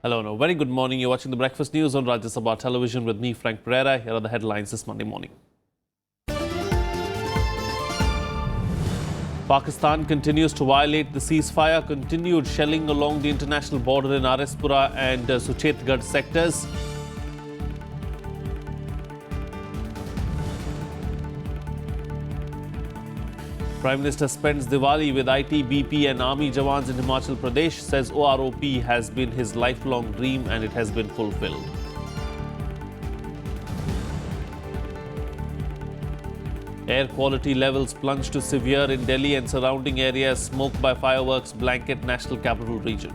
Hello and a very good morning. You're watching the Breakfast News on Rajya Sabha television with me, Frank Pereira. Here are the headlines this Monday morning. Pakistan continues to violate the ceasefire, continued shelling along the international border in Arispura and Suchetgarh sectors. Prime Minister spends Diwali with IT, BP and Army jawans in Himachal Pradesh, says OROP has been his lifelong dream and it has been fulfilled. Air quality levels plunged to severe in Delhi and surrounding areas. Smoke by fireworks blanket national capital region.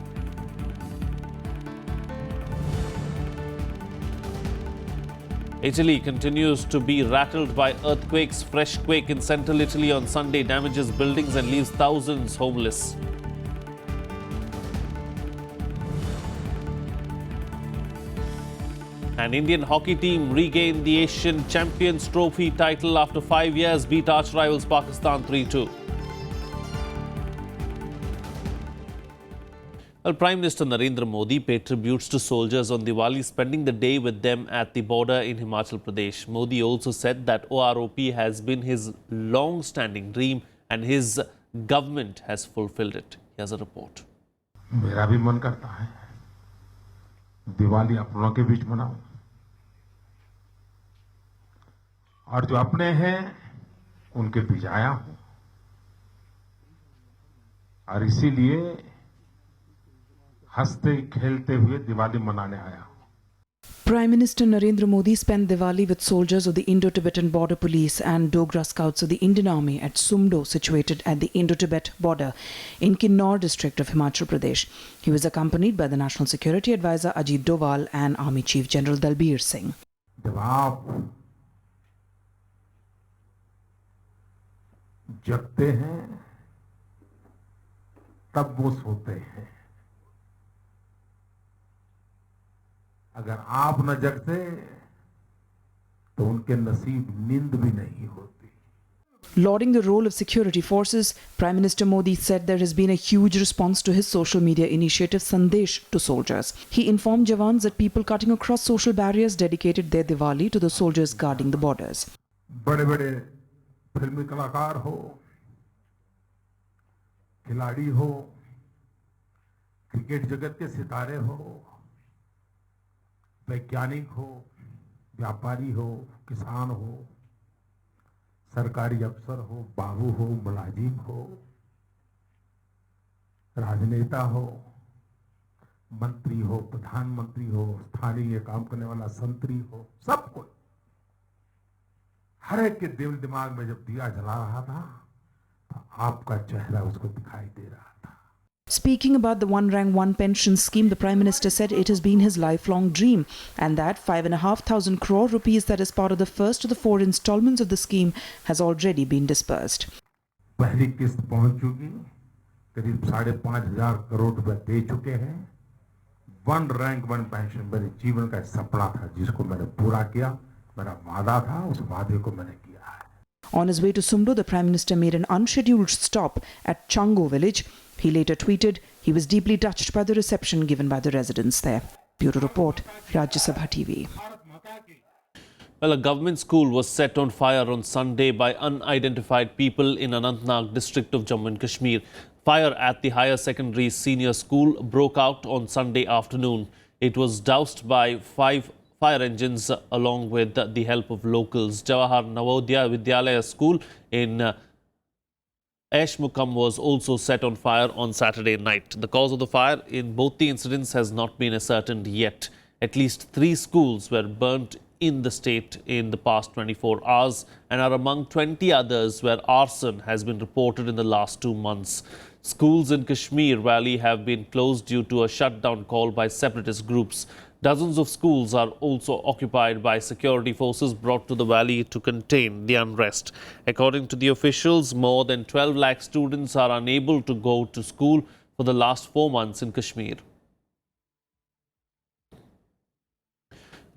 Italy continues to be rattled by earthquakes. Fresh quake in central Italy on Sunday damages buildings and leaves thousands homeless. An Indian hockey team regained the Asian Champions Trophy title after 5 years, beat arch rivals Pakistan 3-2. Well, Prime Minister Narendra Modi paid tributes to soldiers on Diwali, spending the day with them at the border in Himachal Pradesh. Modi also said that OROP has been his long-standing dream and his government has fulfilled it. Here's a report. मेरा भी मन करता है दिवाली अपनों के बीच मनाऊं और जो अपने हैं उनके बीच आया हूं और इसीलिए हंसते खेलते हुए दिवाली मनाने आया हूं. Prime Minister Narendra Modi spent Diwali with soldiers of the Indo-Tibetan Border Police and Dogra Scouts of the Indian Army at Sumdo, situated at the Indo-Tibet border in Kinnaur district of Himachal Pradesh. He was accompanied by the National Security Advisor Ajit Doval and Army Chief General Dalbir Singh. जब आप जगते हैं तब वो सोते हैं. अगर आप न जगते तो उनके नसीब नींद भी नहीं होती. Lauding the role of security forces, Prime Minister Modi said there has been a huge response to his social media initiative Sandesh to soldiers. He informed jawans that people cutting across social barriers dedicated their Diwali to the soldiers guarding the borders. बड़े-बड़े फिल्मी कलाकार हो, खिलाड़ी हो, cricket जगत के सितारे हो, वैज्ञानिक हो, व्यापारी हो, किसान हो, सरकारी अफसर हो, बाबू हो, मुलाजिम हो, राजनेता हो, मंत्री हो, प्रधानमंत्री हो, स्थानीय काम करने वाला संतरी हो, सब कोई हर एक के दिल दिमाग में जब दिया जला रहा था तो आपका चेहरा उसको दिखाई दे रहा था. Speaking about the one rank one pension scheme, the Prime Minister said it has been his lifelong dream and that 5,500 crore rupees that is part of the first of the 4 installments of the scheme has already been disbursed. पहली किस्त पहुंच चुकी, करीब 5,500 करोड़ रुपए दे चुके हैं. One rank one pension मेरे जीवन का सपना था जिसको मैंने पूरा किया. मेरा वादा था, उस वादे को मैंने किया है. On his way to Sumdo, the Prime Minister made an unscheduled stop at Chango village. He later tweeted he was deeply touched by the reception given by the residents there. Bureau Report, Rajya Sabha TV. Well, a government school was set on fire on Sunday by unidentified people in Anantnag district of Jammu and Kashmir. Fire at the higher secondary senior school broke out on Sunday afternoon. It was doused by 5 fire engines along with the help of locals. Jawahar Navodaya Vidyalaya School in Ashmukam was also set on fire on Saturday night. The cause of the fire in both the incidents has not been ascertained yet. At least 3 schools were burnt in the state in the past 24 hours and are among 20 others where arson has been reported in the last 2 months. Schools in Kashmir Valley have been closed due to a shutdown call by separatist groups. Dozens of schools are also occupied by security forces brought to the valley to contain the unrest. According to the officials, more than 12 lakh students are unable to go to school for the last 4 months in Kashmir.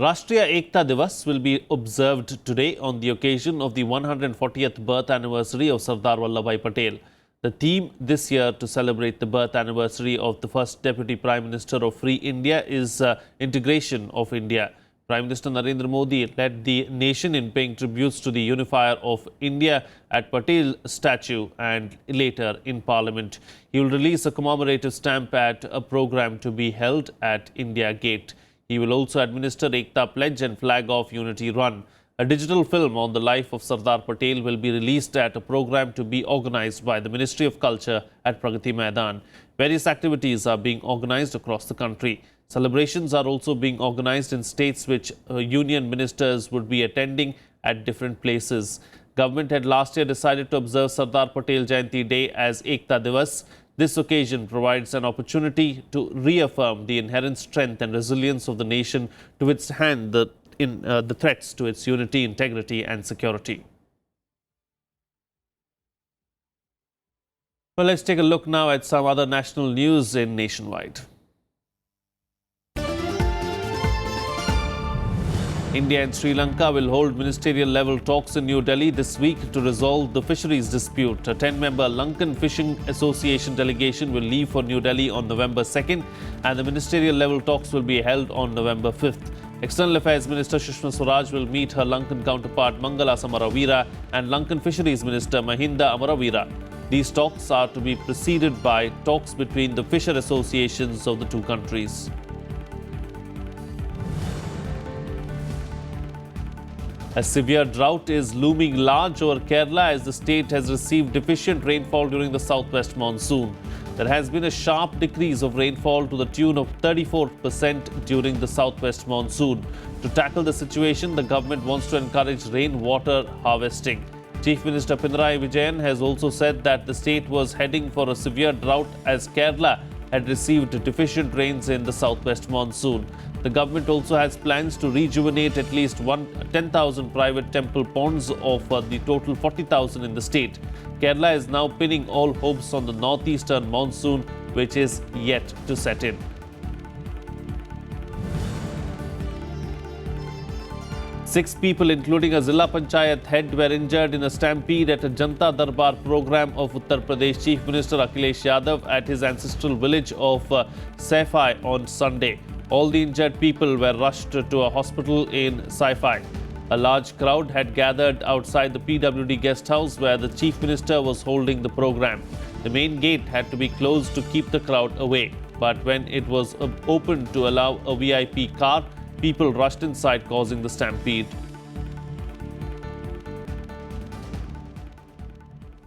Rashtriya Ekta Divas will be observed today on the occasion of the 140th birth anniversary of Sardar Vallabhbhai Patel. The theme this year to celebrate the birth anniversary of the first Deputy Prime Minister of Free India is Integration of India. Prime Minister Narendra Modi led the nation in paying tributes to the unifier of India at Patel statue and later in Parliament. He will release a commemorative stamp at a program to be held at India Gate. He will also administer Ekta Pledge and Flag of Unity Run. A digital film on the life of Sardar Patel will be released at a program to be organized by the Ministry of Culture at Pragati Maidan. Various activities are being organized across the country. Celebrations are also being organized in states which union ministers would be attending at different places. Government had last year decided to observe Sardar Patel Jayanti Day as Ekta Divas. This occasion provides an opportunity to reaffirm the inherent strength and resilience of the nation to withstand the threats to its unity, integrity and security. Well, let's take a look now at some other national news in nationwide. India and Sri Lanka will hold ministerial-level talks in New Delhi this week to resolve the fisheries dispute. A 10-member Lankan Fishing Association delegation will leave for New Delhi on November 2nd and the ministerial-level talks will be held on November 5th. External Affairs Minister Sushma Swaraj will meet her Lankan counterpart Mangala Samaravira and Lankan Fisheries Minister Mahinda Amaravira. These talks are to be preceded by talks between the fisher associations of the two countries. A severe drought is looming large over Kerala as the state has received deficient rainfall during the southwest monsoon. There has been a sharp decrease of rainfall to the tune of 34% during the southwest monsoon. To tackle the situation, the government wants to encourage rainwater harvesting. Chief Minister Pinarayi Vijayan has also said that the state was heading for a severe drought as Kerala had received deficient rains in the southwest monsoon. The government also has plans to rejuvenate at least 10,000 private temple ponds of the total 40,000 in the state. Kerala is now pinning all hopes on the northeastern monsoon, which is yet to set in. Six people, including a Zilla Panchayat head, were injured in a stampede at a Janta Darbar program of Uttar Pradesh Chief Minister Akhilesh Yadav at his ancestral village of Saifai on Sunday. All the injured people were rushed to a hospital in Saifai. A large crowd had gathered outside the PWD guest house where the Chief Minister was holding the program. The main gate had to be closed to keep the crowd away. But when it was opened to allow a VIP car, people rushed inside, causing the stampede.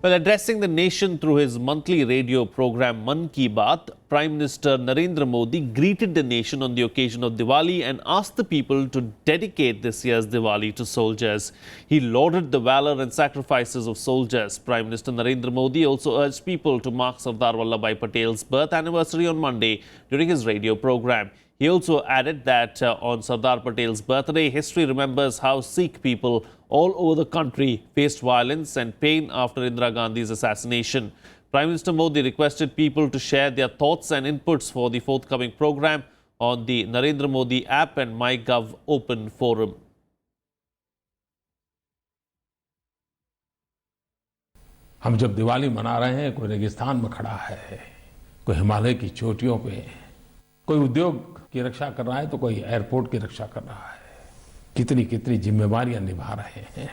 Well, addressing the nation through his monthly radio program Man Ki Baat, Prime Minister Narendra Modi greeted the nation on the occasion of Diwali and asked the people to dedicate this year's Diwali to soldiers. He lauded the valor and sacrifices of soldiers. Prime Minister Narendra Modi also urged people to mark Sardar Vallabhbhai Patel's birth anniversary on Monday during his radio program. He also added that on Sardar Patel's birthday, history remembers how Sikh people all over the country faced violence and pain after Indira Gandhi's assassination. Prime Minister Modi requested people to share their thoughts and inputs for the forthcoming program on the Narendra Modi app and MyGov Open Forum. हम जब दिवाली मना रहे हैं, कोई रेगिस्तान में खड़ा है, कोई हिमालय की चोटियों पे, कोई उद्योग की रक्षा कर रहा है तो कोई एयरपोर्ट की रक्षा कर रहा है। कितनी कितनी जिम्मेवारियां निभा रहे हैं।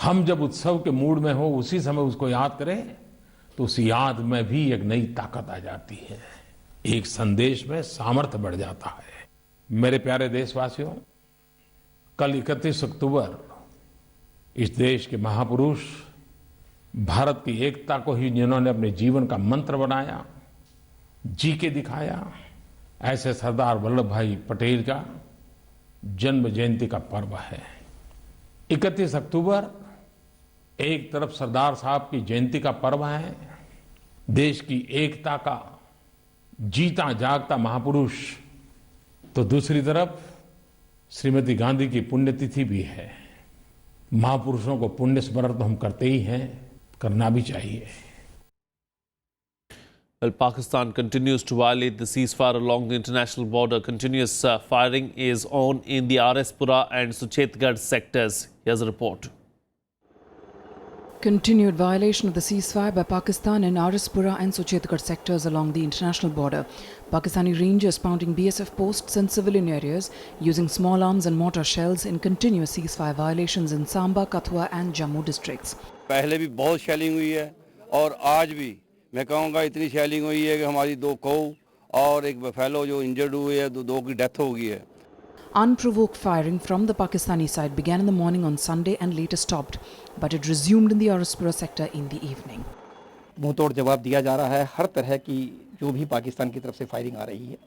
हम जब उत्सव के मूड में हो उसी समय उसको याद करें तो उस याद में भी एक नई ताकत आ जाती है, एक संदेश में सामर्थ्य बढ़ जाता है। मेरे प्यारे देशवासियों, कल 31 अक्टूबर इस देश के महापुरुष भारत की एकता को ही जिन्होंने अपने जीवन का मंत्र बनाया, जी के दिखाया, ऐसे सरदार वल्लभ भाई पटेल का जन्म जयंती का पर्व है। 31 अक्टूबर एक तरफ सरदार साहब की जयंती का पर्व है, देश की एकता का जीता जागता महापुरुष, तो दूसरी तरफ श्रीमती गांधी की पुण्यतिथि भी है। महापुरुषों को पुण्य स्मरण तो हम करते ही हैं, करना भी चाहिए। Well, Pakistan continues to violate the ceasefire along the international border. Continuous firing is on in the RS Pura and Suchetgarh sectors. Here's a report. Continued violation of the ceasefire by Pakistan in Arispura and Suchetgarh sectors along the international border. Pakistani Rangers pounding BSF posts in civilian areas using small arms and mortar shells in continuous ceasefire violations in Samba, Kathua and Jammu districts. पहले भी बहुत shelling हुई है और आज भी मैं कहूँगा इतनी शेलिंग हुई है कि हमारी 2 कौ और एक बफेलो जो इंजर्ड हुए हैं, दो की डेथ हो गई है. Unprovoked firing from the Pakistani side began in the morning on Sunday and later stopped, but it resumed in the Arispura sector in the evening. मुंहतोड़ जवाब दिया जा रहा है हर तरह की जो भी पाकिस्तान की तरफ से फायरिंग आ रही है.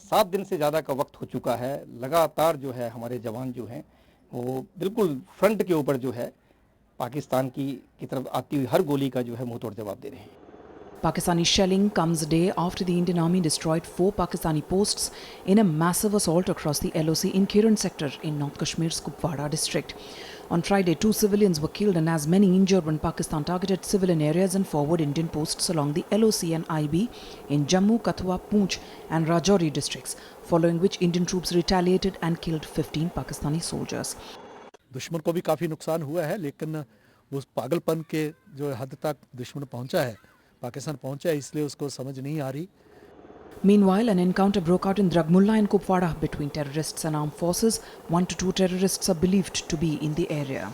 7 दिन से ज़्यादा का वक्त हो चुका है. लगातार जो है हमारे जवान जो हैं वो बिल्कुल फ्रंट के ऊपर जो है पाकिस्तान की तरफ आती हुई हर गोली का जो है मुंहतोड़ जवाब दे रहे हैं. Pakistani shelling comes a day after the Indian Army destroyed 4 Pakistani posts in a massive assault across the LOC in Kiran sector in North Kashmir's Kupwara district. On Friday, 2 civilians were killed and as many injured when Pakistan targeted civilian areas and forward Indian posts along the LOC and IB in Jammu, Kathua, Poonch and Rajouri districts, following which Indian troops retaliated and killed 15 Pakistani soldiers. दुश्मन को भी काफ़ी नुकसान हुआ है, लेकिन उस पागलपन के जो हद तक दुश्मन पहुंचा है, पाकिस्तान पहुंचा है, इसलिए उसको समझ नहीं आ रही. Meanwhile, an encounter broke out in Dragmulla and Kupwara between terrorists and armed forces. 1 to 2 terrorists are believed to be in the area.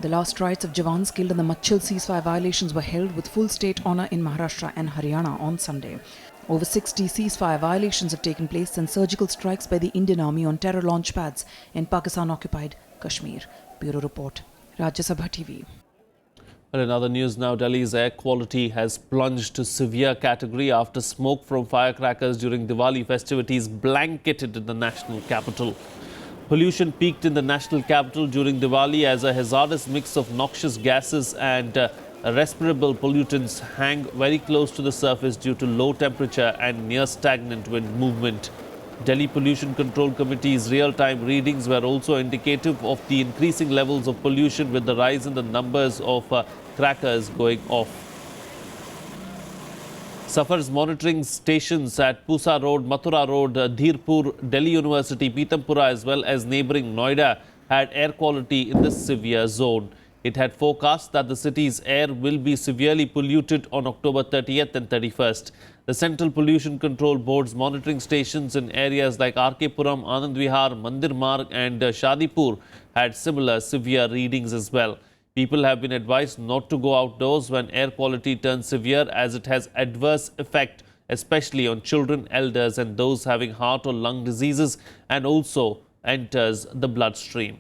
The last rites of Jawans killed in the Machil ceasefire violations were held with full state honour in Maharashtra and Haryana on Sunday. Over 60 ceasefire violations have taken place since surgical strikes by the Indian Army on terror launch pads in Pakistan-occupied Kashmir. Bureau Report, Rajya Sabha TV. Well, in other news now, Delhi's air quality has plunged to severe category after smoke from firecrackers during Diwali festivities blanketed the national capital. Pollution peaked in the national capital during Diwali as a hazardous mix of noxious gases and respirable pollutants hang very close to the surface due to low temperature and near stagnant wind movement. Delhi Pollution Control Committee's real-time readings were also indicative of the increasing levels of pollution with the rise in the numbers of crackers going off. Safar's monitoring stations at Pusa Road, Mathura Road, Dhirpur, Delhi University, Pitampura as well as neighbouring Noida had air quality in the severe zone. It had forecast that the city's air will be severely polluted on October 30th and 31st. The Central Pollution Control Board's monitoring stations in areas like RK Puram, Anand Vihar, Mandir Marg and Shadipur had similar severe readings as well. People have been advised not to go outdoors when air quality turns severe as it has adverse effect, especially on children, elders and those having heart or lung diseases, and also enters the bloodstream.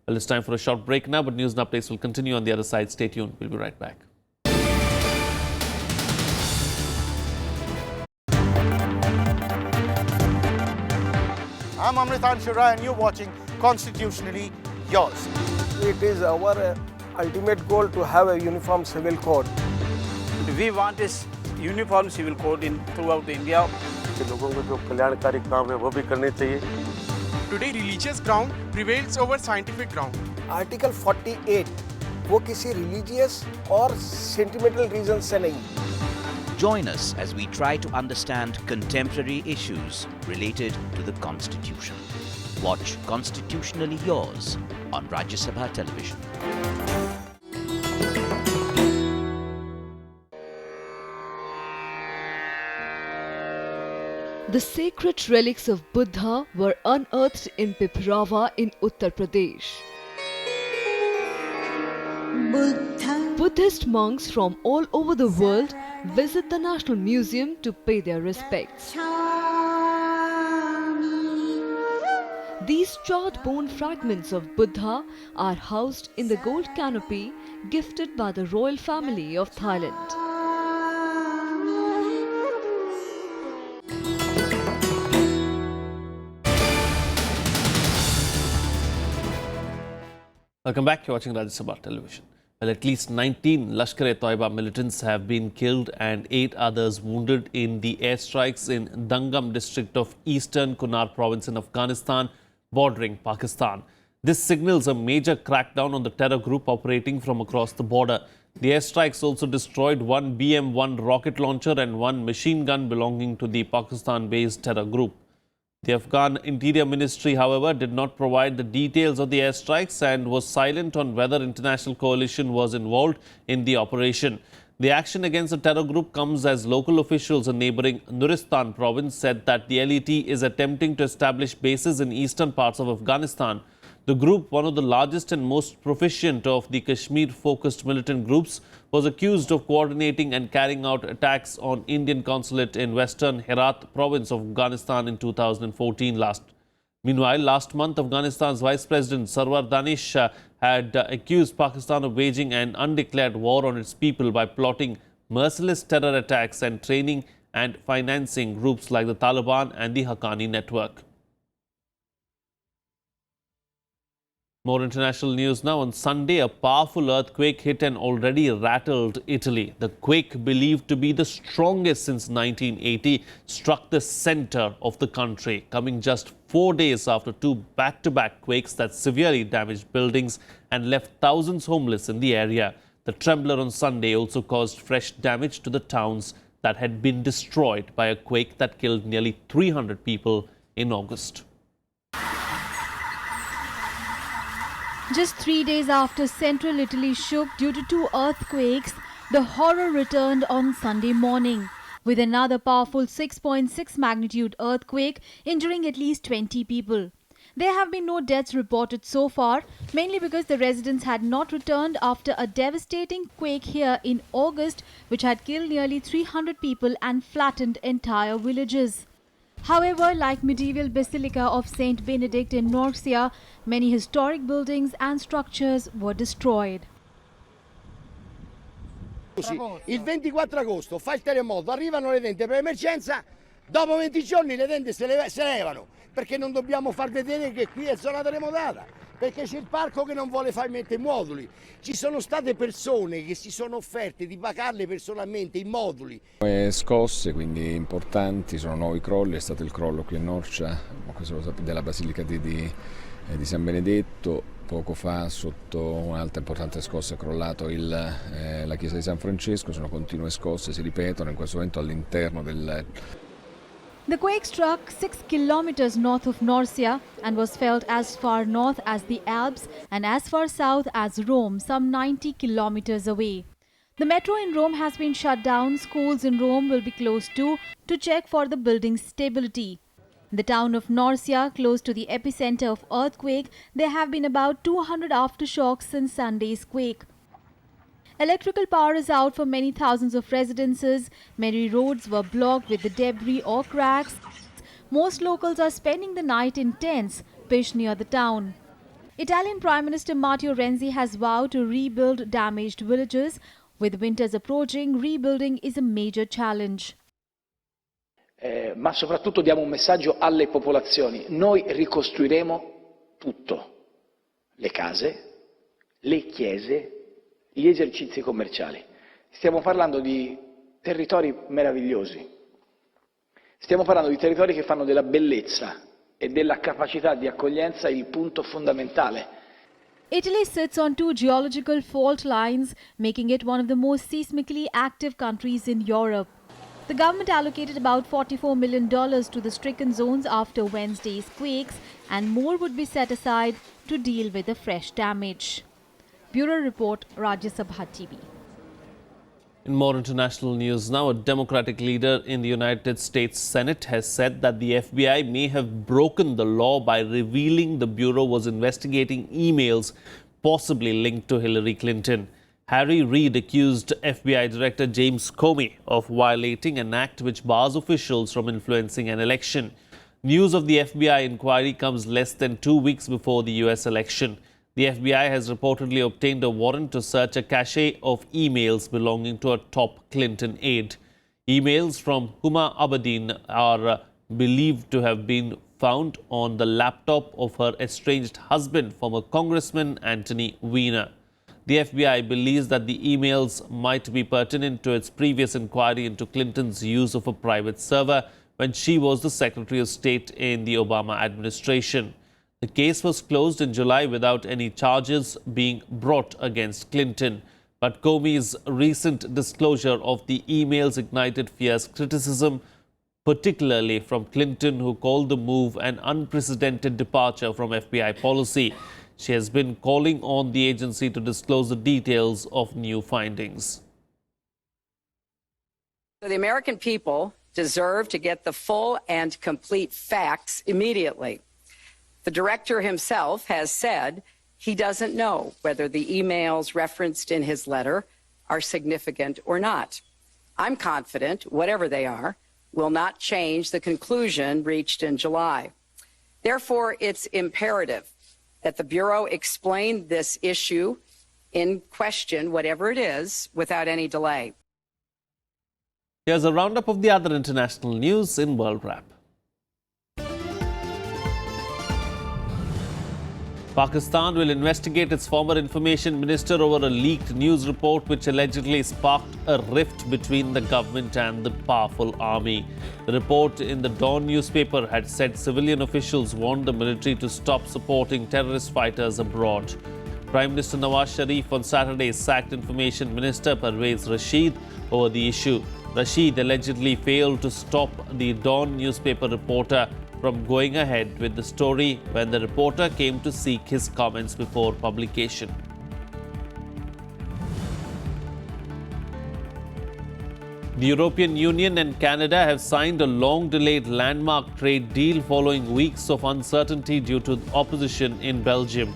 Well, it's time for a short break now, but news and updates will continue on the other side. Stay tuned. We'll be right back. I'm Amritan Shura and you're watching Constitutionally Yours. It is our ultimate goal to have a uniform civil code. We want this uniform civil code throughout India. लोगों को जो कल्याणकारी काम है वो भी करने चाहिए. Today religious ground prevails over scientific ground. Article 48 वो किसी religious और sentimental reasons से नहीं. Join us as we try to understand contemporary issues related to the Constitution. Watch Constitutionally Yours on Rajya Sabha television. The sacred relics of Buddha were unearthed in Piprava in Uttar Pradesh. Buddhist monks from all over the world visit the National Museum to pay their respects. These charred bone fragments of Buddha are housed in the gold canopy gifted by the royal family of Thailand. Welcome back. You're watching Rajya Sabha television. Well, at least 19 Lashkar-e-Toiba militants have been killed and 8 others wounded in the airstrikes in Dangam district of eastern Kunar province in Afghanistan, bordering Pakistan. This signals a major crackdown on the terror group operating from across the border. The airstrikes also destroyed 1 BM-1 rocket launcher and 1 machine gun belonging to the Pakistan-based terror group. The Afghan Interior Ministry, however, did not provide the details of the airstrikes and was silent on whether international coalition was involved in the operation. The action against the terror group comes as local officials in neighboring Nuristan province said that the LET is attempting to establish bases in eastern parts of Afghanistan. The group, one of the largest and most proficient of the Kashmir-focused militant groups, was accused of coordinating and carrying out attacks on Indian consulate in western Herat province of Afghanistan in 2014. Meanwhile, last month, Afghanistan's Vice President Sarwar Danish had accused Pakistan of waging an undeclared war on its people by plotting merciless terror attacks and training and financing groups like the Taliban and the Haqqani network. More international news now. On Sunday, a powerful earthquake hit and already rattled Italy. The quake, believed to be the strongest since 1980, struck the center of the country, coming just 4 days after two back-to-back quakes that severely damaged buildings and left thousands homeless in the area. The trembler on Sunday also caused fresh damage to the towns that had been destroyed by a quake that killed nearly 300 people in August. Just 3 days after central Italy shook due to two earthquakes, the horror returned on Sunday morning, with another powerful 6.6 magnitude earthquake injuring at least 20 people. There have been no deaths reported so far, mainly because the residents had not returned after a devastating quake here in August, which had killed nearly 300 people and flattened entire villages. However, like medieval Basilica of Saint Benedict in Norcia, many historic buildings and structures were destroyed. Il 24 agosto fa il terremoto, arrivano le tende per emergenza, dopo 20 giorni le tende se levano, perché non dobbiamo far vedere che qui è zona terremotata, perché c'è il parco che non vuole far mettere i moduli. Ci sono state persone che si sono offerte di pagarle personalmente i moduli. Scosse quindi importanti, sono nuovi crolli, è stato il crollo qui a Norcia, della Basilica di San Benedetto. Poco fa, sotto un'altra importante scossa, è crollato la chiesa di San Francesco. Sono continue scosse, si ripetono in questo momento all'interno del... The quake struck 6 kilometers north of Norcia and was felt as far north as the Alps and as far south as Rome, some 90 kilometers away. The metro in Rome has been shut down. Schools in Rome will be closed too to check for the building's stability. In the town of Norcia, close to the epicenter of earthquake, there have been about 200 aftershocks since Sunday's quake. Electrical power is out for many thousands of residences. Many roads were blocked with the debris or cracks. Most locals are spending the night in tents pitched near the town. Italian Prime Minister Matteo Renzi has vowed to rebuild damaged villages. With winters approaching, rebuilding is a major challenge. Ma soprattutto diamo un messaggio alle popolazioni. Noi ricostruiremo tutto. Le case, le chiese, gli esercizi commerciali. Stiamo parlando di territori meravigliosi. Stiamo parlando di territori che fanno della bellezza e della capacità di accoglienza il punto fondamentale. Italy sits on two geological fault lines, making it one of the most seismically active countries in Europe. The government allocated about $44 million to the stricken zones after Wednesday's quakes, and more would be set aside to deal with the fresh damage. Bureau Report, Rajya Sabha TV. In more international news now, a Democratic leader in the United States Senate has said that the FBI may have broken the law by revealing the Bureau was investigating emails possibly linked to Hillary Clinton. Harry Reid accused FBI Director James Comey of violating an act which bars officials from influencing an election. News of the FBI inquiry comes less than 2 weeks before the US election. The FBI has reportedly obtained a warrant to search a cache of emails belonging to a top Clinton aide. Emails from Huma Abedin are believed to have been found on the laptop of her estranged husband, former Congressman Anthony Weiner. The FBI believes that the emails might be pertinent to its previous inquiry into Clinton's use of a private server when she was the Secretary of State in the Obama administration. The case was closed in July without any charges being brought against Clinton. But Comey's recent disclosure of the emails ignited fierce criticism, particularly from Clinton, who called the move an unprecedented departure from FBI policy. She has been calling on the agency to disclose the details of new findings. The American people deserve to get the full and complete facts immediately. The director himself has said he doesn't know whether the emails referenced in his letter are significant or not. I'm confident, whatever they are, will not change the conclusion reached in July. Therefore, it's imperative that the Bureau explain this issue in question, whatever it is, without any delay. Here's a roundup of the other international news in World Wrap. Pakistan will investigate its former information minister over a leaked news report which allegedly sparked a rift between the government and the powerful army. The report in the Dawn newspaper had said civilian officials warned the military to stop supporting terrorist fighters abroad. Prime Minister Nawaz Sharif on Saturday sacked Information Minister Pervez Rashid over the issue. Rashid allegedly failed to stop the Dawn newspaper reporter from going ahead with the story when the reporter came to seek his comments before publication. The European Union and Canada have signed a long-delayed landmark trade deal following weeks of uncertainty due to opposition in Belgium.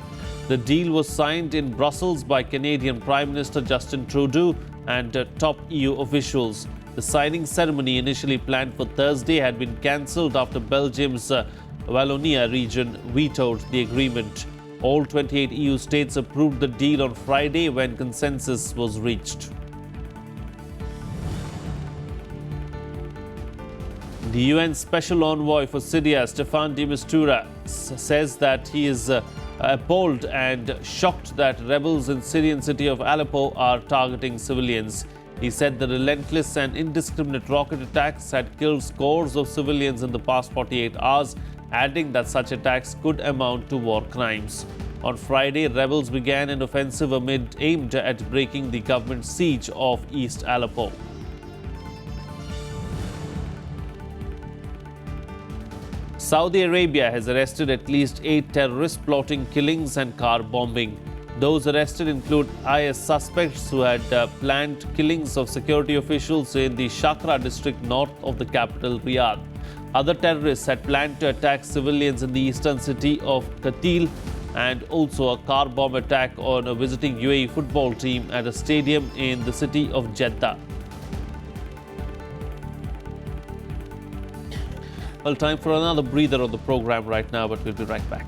The deal was signed in Brussels by Canadian Prime Minister Justin Trudeau and top EU officials. The signing ceremony, initially planned for Thursday, had been cancelled after Belgium's Wallonia region vetoed the agreement. All 28 EU states approved the deal on Friday when consensus was reached. The UN Special Envoy for Syria, Staffan de Mistura, says that he is appalled and shocked that rebels in Syrian city of Aleppo are targeting civilians. He said the relentless and indiscriminate rocket attacks had killed scores of civilians in the past 48 hours, adding that such attacks could amount to war crimes. On Friday, rebels began an offensive aimed at breaking the government siege of East Aleppo. Saudi Arabia has arrested at least 8 terrorists plotting killings and car bombing. Those arrested include IS suspects who had planned killings of security officials in the Shakra district north of the capital, Riyadh. Other terrorists had planned to attack civilians in the eastern city of Qatil and also a car bomb attack on a visiting UAE football team at a stadium in the city of Jeddah. Well, time for another breather on the program right now, but we'll be right back.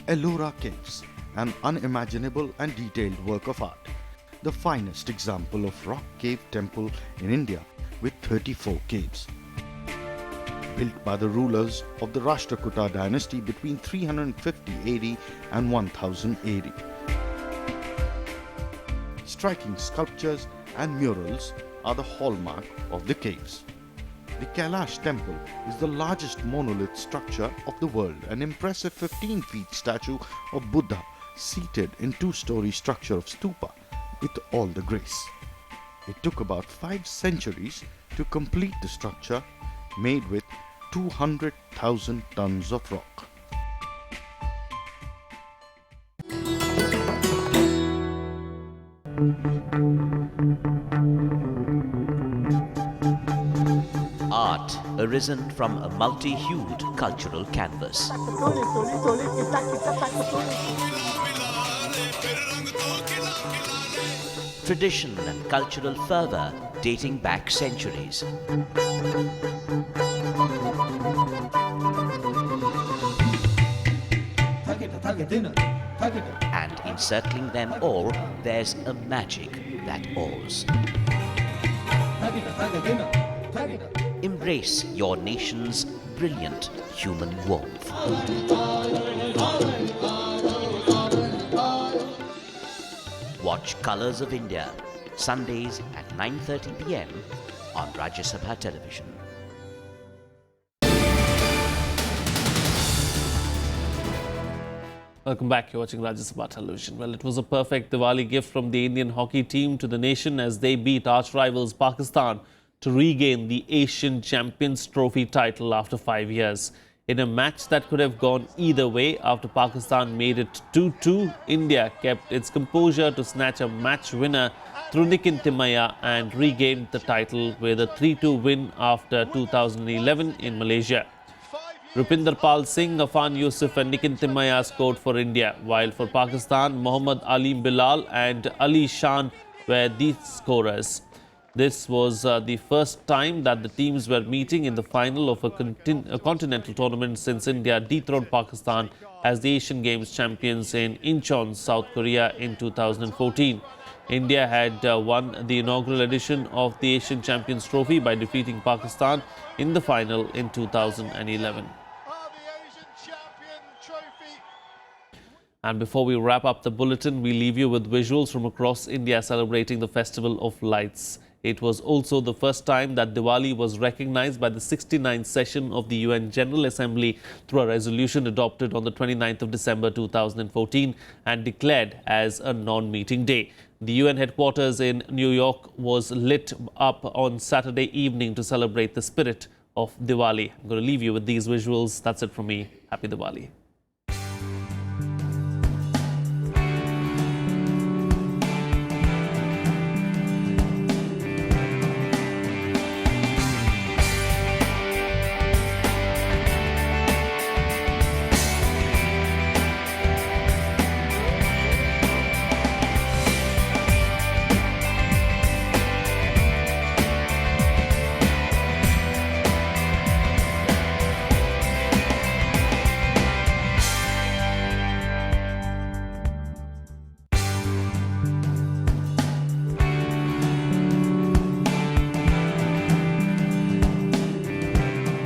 Ellora Caves, an unimaginable and detailed work of art. The finest example of rock cave temple in India with 34 caves. Built by the rulers of the Rashtrakuta dynasty between 350 AD and 1000 AD. Striking sculptures and murals are the hallmark of the caves. The Kailash temple is the largest monolith structure of the world, an impressive 15-feet statue of Buddha seated in two-story structure of stupa with all the grace. It took about 5 centuries to complete the structure, made with 200,000 tons of rock. Art arisen from a multi-hued cultural canvas. Tradition and cultural fervor dating back centuries. And encircling them all, there's a magic that awes. Embrace your nation's brilliant human warmth. Watch Colours of India, Sundays at 9:30 p.m. on Rajya Sabha television. Welcome back. You're watching Rajya Sabha television. Well, it was a perfect Diwali gift from the Indian hockey team to the nation as they beat arch rivals Pakistan to regain the Asian Champions Trophy title after 5 years. In a match that could have gone either way, after Pakistan made it 2-2, India kept its composure to snatch a match winner through Nitin Timaya and regained the title with a 3-2 win after 2011 in Malaysia. Rupinder Pal Singh, Afan Yusuf and Nitin Timaya scored for India, while for Pakistan, Mohammad Ali Bilal and Ali Shan were the scorers. This was the first time that the teams were meeting in the final of a continental tournament since India dethroned Pakistan as the Asian Games champions in Incheon, South Korea in 2014. India had won the inaugural edition of the Asian Champions Trophy by defeating Pakistan in the final in 2011. And before we wrap up the bulletin, we leave you with visuals from across India celebrating the Festival of Lights. It was also the first time that Diwali was recognized by the 69th session of the UN General Assembly through a resolution adopted on the 29th of December 2014 and declared as a non-meeting day. The UN headquarters in New York was lit up on Saturday evening to celebrate the spirit of Diwali. I'm going to leave you with these visuals. That's it from me. Happy Diwali.